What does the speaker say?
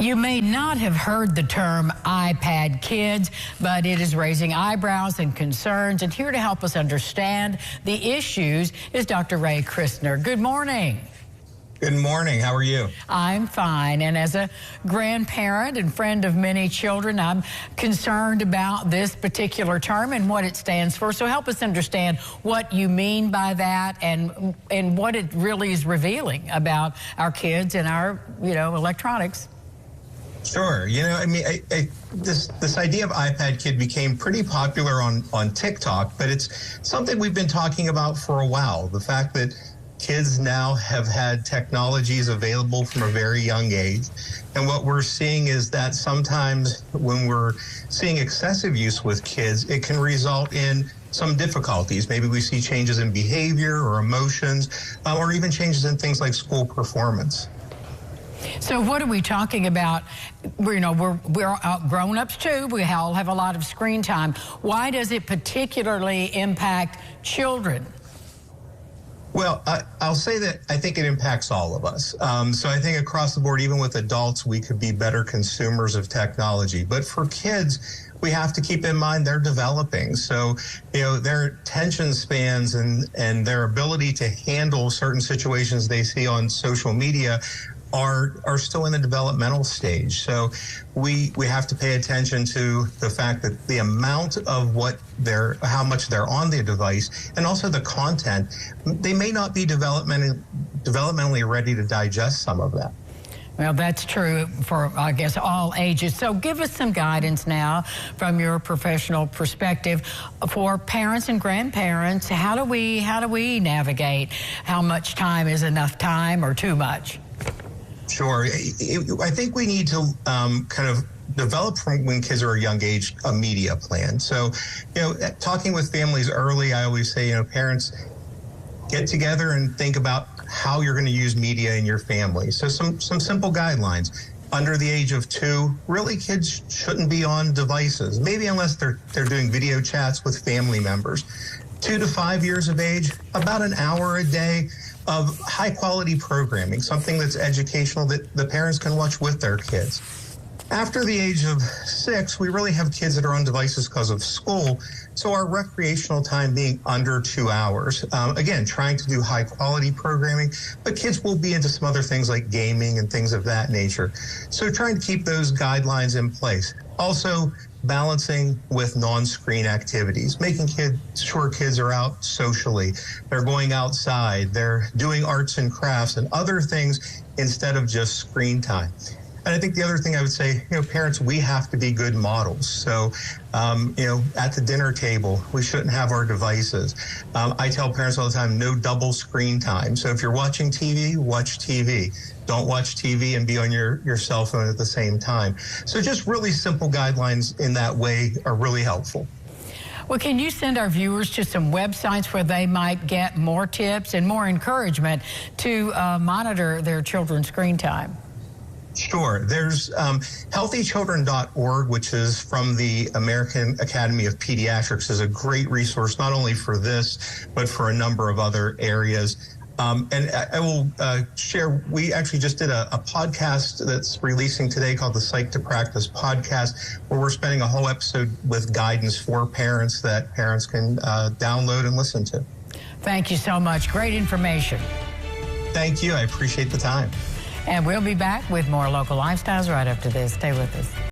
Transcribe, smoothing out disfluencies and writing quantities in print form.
You may not have heard the term iPad kids, but it is raising eyebrows and concerns. And here to help us understand the issues is Dr. Ray Christner. Good morning. Good morning. How are you? I'm fine. And as a grandparent and friend of many children, I'm concerned about this particular term and what it stands for. So help us understand what you mean by that and what it really is revealing about our kids and our, electronics. Sure. This idea of iPad kid became pretty popular on TikTok, but it's something we've been talking about for a while. The fact that kids now have had technologies available from a very young age. And what we're seeing is that sometimes when we're seeing excessive use with kids, it can result in some difficulties. Maybe we see changes in behavior or emotions, or even changes in things like school performance. So what are we talking about? We're grown-ups too. We all have a lot of screen time. Why does it particularly impact children? Well, I'll say that I think it impacts all of us. So I think across the board, even with adults, we could be better consumers of technology. But for kids, we have to keep in mind they're developing. So, their attention spans and their ability to handle certain situations they see on social media are still in the developmental stage. So we have to pay attention to the fact that the amount of how much they're on the device and also the content, they may not be developmentally ready to digest some of that. Well, that's true for, I guess, all ages. So give us some guidance now from your professional perspective for parents and grandparents. How do we navigate how much time is enough time or too much? Sure. I think we need to kind of develop from when kids are a young age a media plan. So, talking with families early, I always say, parents, get together and think about how you're going to use media in your family. So some simple guidelines. Under the age of 2, really kids shouldn't be on devices, maybe unless they're doing video chats with family members. 2 to 5 years of age, about an hour a day of high quality programming, something that's educational that the parents can watch with their kids. After the age of 6, we really have kids that are on devices because of school, so our recreational time being under 2 hours. Again, trying to do high quality programming, but kids will be into some other things like gaming and things of that nature. So trying to keep those guidelines in place. Also, balancing with non-screen activities, making sure kids are out socially, they're going outside, they're doing arts and crafts and other things instead of just screen time. And I think the other thing I would say, parents, we have to be good models. So, at the dinner table, we shouldn't have our devices. I tell parents all the time, no double screen time. So if you're watching TV, watch TV. Don't watch TV and be on your cell phone at the same time. So just really simple guidelines in that way are really helpful. Well, can you send our viewers to some websites where they might get more tips and more encouragement to monitor their children's screen time? Sure. There's healthychildren.org, which is from the American Academy of Pediatrics, is a great resource, not only for this, but for a number of other areas. And I will share, we actually just did a podcast that's releasing today called the Psych to Practice podcast, where we're spending a whole episode with guidance for parents that parents can download and listen to. Thank you so much. Great information. Thank you. I appreciate the time. And we'll be back with more local lifestyles right after this. Stay with us.